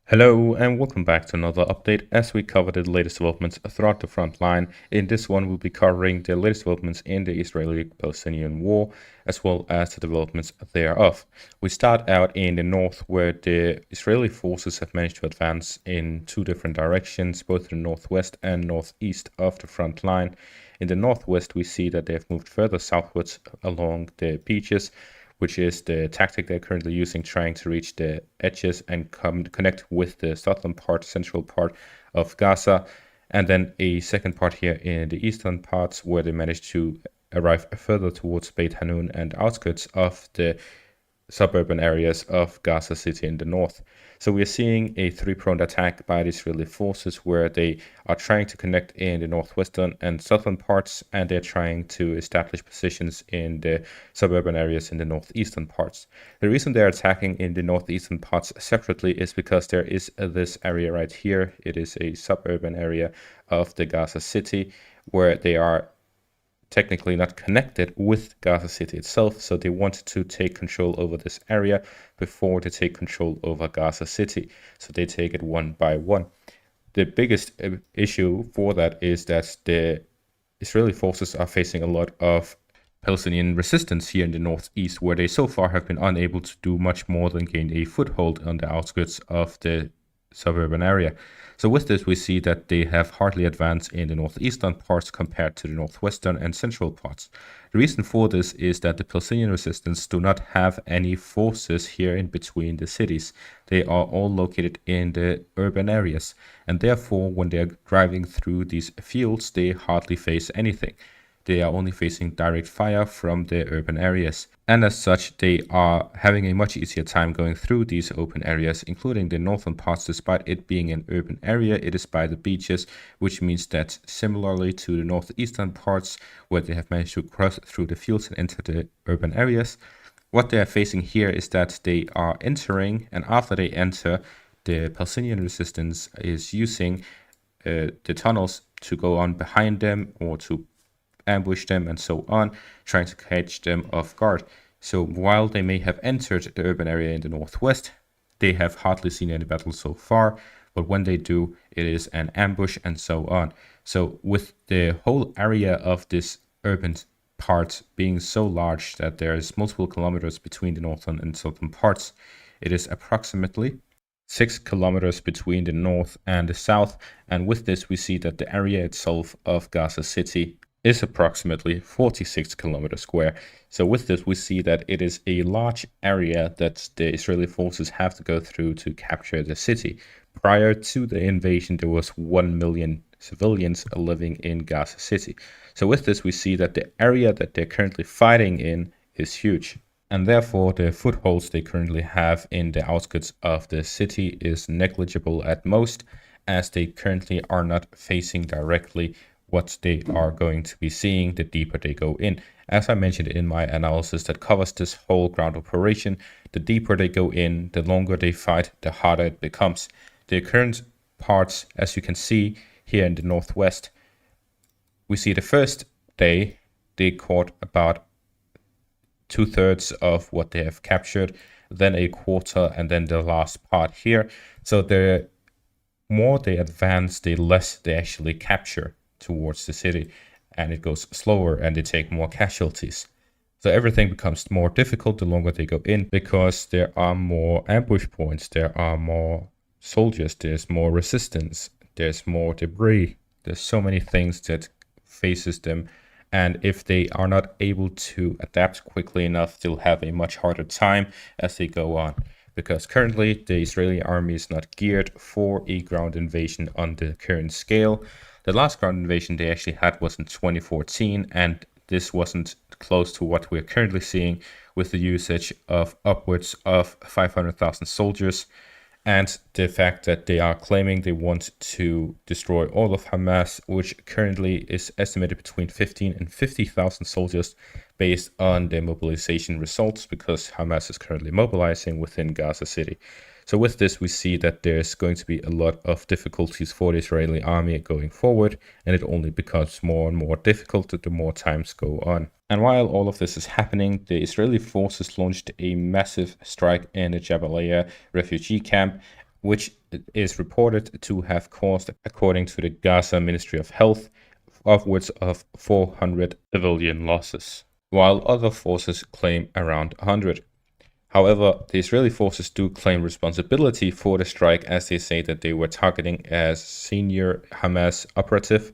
Hello and welcome back to another update as we cover the latest developments throughout the front line. In this one, we'll be covering the latest developments in the Israeli-Palestinian war, as well as the developments thereof. We start out in the north, where the Israeli forces have managed to advance in two different directions, both the northwest and northeast of the front line. In the northwest, we see that they have moved further southwards along the beaches, which is the tactic they're currently using, trying to reach the edges and connect with the southern part, central part of Gaza. And then a second part here in the eastern parts, where they managed to arrive further towards Beit Hanun and outskirts of the suburban areas of Gaza City in the north. So we are seeing a three-pronged attack by the Israeli forces, where they are trying to connect in the northwestern and southern parts, and they're trying to establish positions in the suburban areas in the northeastern parts. The reason they're attacking in the northeastern parts separately is because there is this area right here. It is a suburban area of the Gaza City, where they are technically not connected with Gaza City itself, so they want to take control over this area before they take control over Gaza City. So they take it one by one. The biggest issue for that is that the Israeli forces are facing a lot of Palestinian resistance here in the northeast, where they so far have been unable to do much more than gain a foothold on the outskirts of the suburban area. So with this, we see that they have hardly advanced in the northeastern parts compared to the northwestern and central parts. The reason for this is that the Palestinian resistance do not have any forces here in between the cities. They are all located in the urban areas, and therefore when they are driving through these fields, they hardly face anything. They are only facing direct fire from the urban areas. And as such, they are having a much easier time going through these open areas, including the northern parts. Despite it being an urban area, it is by the beaches, which means that similarly to the northeastern parts, where they have managed to cross through the fields and enter the urban areas, what they are facing here is that they are entering, and after they enter, the Palestinian resistance is using the tunnels to go on behind them or to ambush them and so on, trying to catch them off guard. So while they may have entered the urban area in the northwest, they have hardly seen any battles so far, but when they do, it is an ambush and so on. So with the whole area of this urban part being so large that there is multiple kilometers between the northern and southern parts, it is approximately 6 kilometers between the north and the south, and with this we see that the area itself of Gaza City is approximately 46 kilometers square. So with this, we see that it is a large area that the Israeli forces have to go through to capture the city. Prior to the invasion, there was 1 million civilians living in Gaza City. So with this, we see that the area that they're currently fighting in is huge. And therefore, the footholds they currently have in the outskirts of the city is negligible at most, as they currently are not facing directly what they are going to be seeing the deeper they go in. As I mentioned in my analysis that covers this whole ground operation, the deeper they go in, the longer they fight, the harder it becomes. The current parts, as you can see here in the northwest, we see the first day they caught about 2/3 of what they have captured, then a quarter, and then the last part here. So the more they advance, the less they actually capture towards the city, and it goes slower and they take more casualties. So everything becomes more difficult the longer they go in, because there are more ambush points, there are more soldiers, there's more resistance, there's more debris, there's so many things that faces them, and if they are not able to adapt quickly enough, they'll have a much harder time as they go on, because currently the Israeli army is not geared for a ground invasion on the current scale. The last ground invasion they actually had was in 2014, and this wasn't close to what we're currently seeing, with the usage of upwards of 500,000 soldiers, and the fact that they are claiming they want to destroy all of Hamas, which currently is estimated between 15 and 50,000 soldiers based on their mobilization results, because Hamas is currently mobilizing within Gaza City. So with this, we see that there's going to be a lot of difficulties for the Israeli army going forward, and it only becomes more and more difficult the more times go on. And while all of this is happening, the Israeli forces launched a massive strike in the Jabalia refugee camp, which is reported to have caused, according to the Gaza Ministry of Health, upwards of 400 civilian losses, while other forces claim around 100. However, the Israeli forces do claim responsibility for the strike, as they say that they were targeting a senior Hamas operative.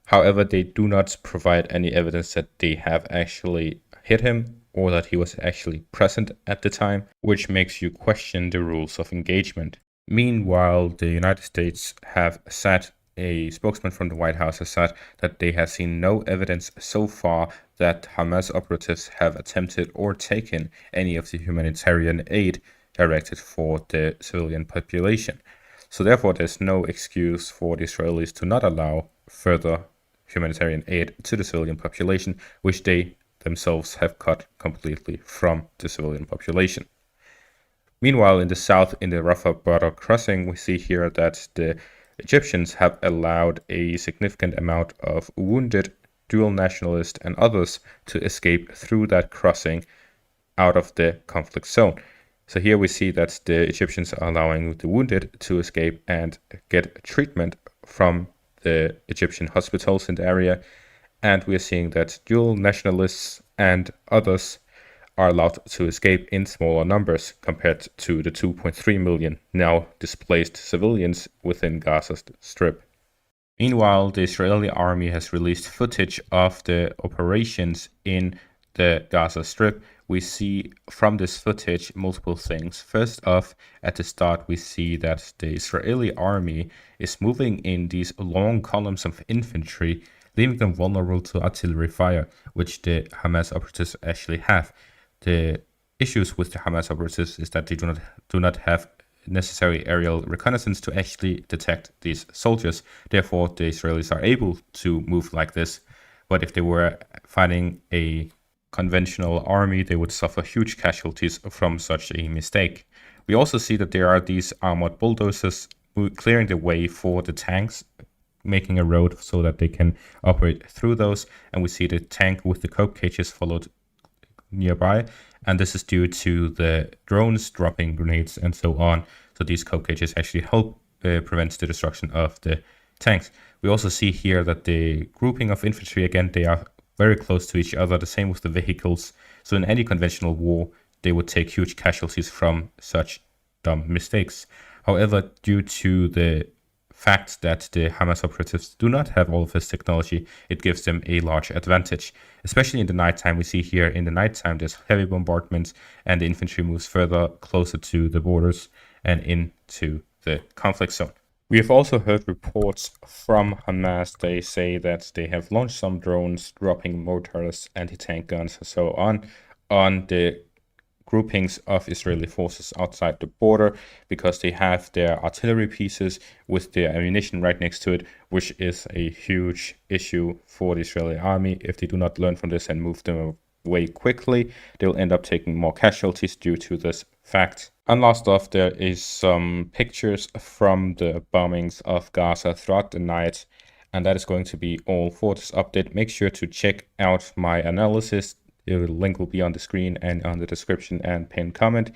However, they do not provide any evidence that they have actually hit him or that he was actually present at the time, which makes you question the rules of engagement. Meanwhile, the United States have said, a spokesman from the White House has said that they have seen no evidence so far that Hamas operatives have attempted or taken any of the humanitarian aid directed for the civilian population. So therefore, there's no excuse for the Israelis to not allow further humanitarian aid to the civilian population, which they themselves have cut completely from the civilian population. Meanwhile, in the south, in the Rafah border crossing, we see here that the Egyptians have allowed a significant amount of wounded dual nationalists and others to escape through that crossing out of the conflict zone. So here we see that the Egyptians are allowing the wounded to escape and get treatment from the Egyptian hospitals in the area. And we are seeing that dual nationalists and others are allowed to escape in smaller numbers compared to the 2.3 million now displaced civilians within Gaza Strip. Meanwhile, the Israeli army has released footage of the operations in the Gaza Strip. We see from this footage multiple things. First off, at the start, we see that the Israeli army is moving in these long columns of infantry, leaving them vulnerable to artillery fire, which the Hamas operatives actually have. The issues with the Hamas operatives is that they do not have necessary aerial reconnaissance to actually detect these soldiers. Therefore, the Israelis are able to move like this. But if they were fighting a conventional army, they would suffer huge casualties from such a mistake. We also see that there are these armored bulldozers clearing the way for the tanks, making a road so that they can operate through those. And we see the tank with the coke cages followed nearby, and this is due to the drones dropping grenades and so on. So these coke cages actually help prevent the destruction of the tanks. We also see here that the grouping of infantry, again, they are very close to each other, the same with the vehicles. So in any conventional war, they would take huge casualties from such dumb mistakes. However, due to the fact that the Hamas operatives do not have all of this technology, it gives them a large advantage, especially in the nighttime. We see here in the nighttime there's heavy bombardments and the infantry moves further closer to the borders and into the conflict zone. We have also heard reports from Hamas. They say that they have launched some drones dropping mortars, anti-tank guns and so on the groupings of Israeli forces outside the border, because they have their artillery pieces with their ammunition right next to it, which is a huge issue for the Israeli army. If they do not learn from this and move them away quickly, they'll end up taking more casualties due to this fact. And last off, there is some pictures from the bombings of Gaza throughout the night, and that is going to be all for this update. Make sure to check out my analysis. The link will be on the screen and on the description and pinned comment.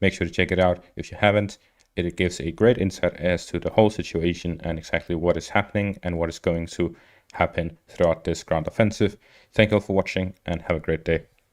Make sure to check it out if you haven't. It gives a great insight as to the whole situation and exactly what is happening and what is going to happen throughout this ground offensive. Thank you all for watching and have a great day.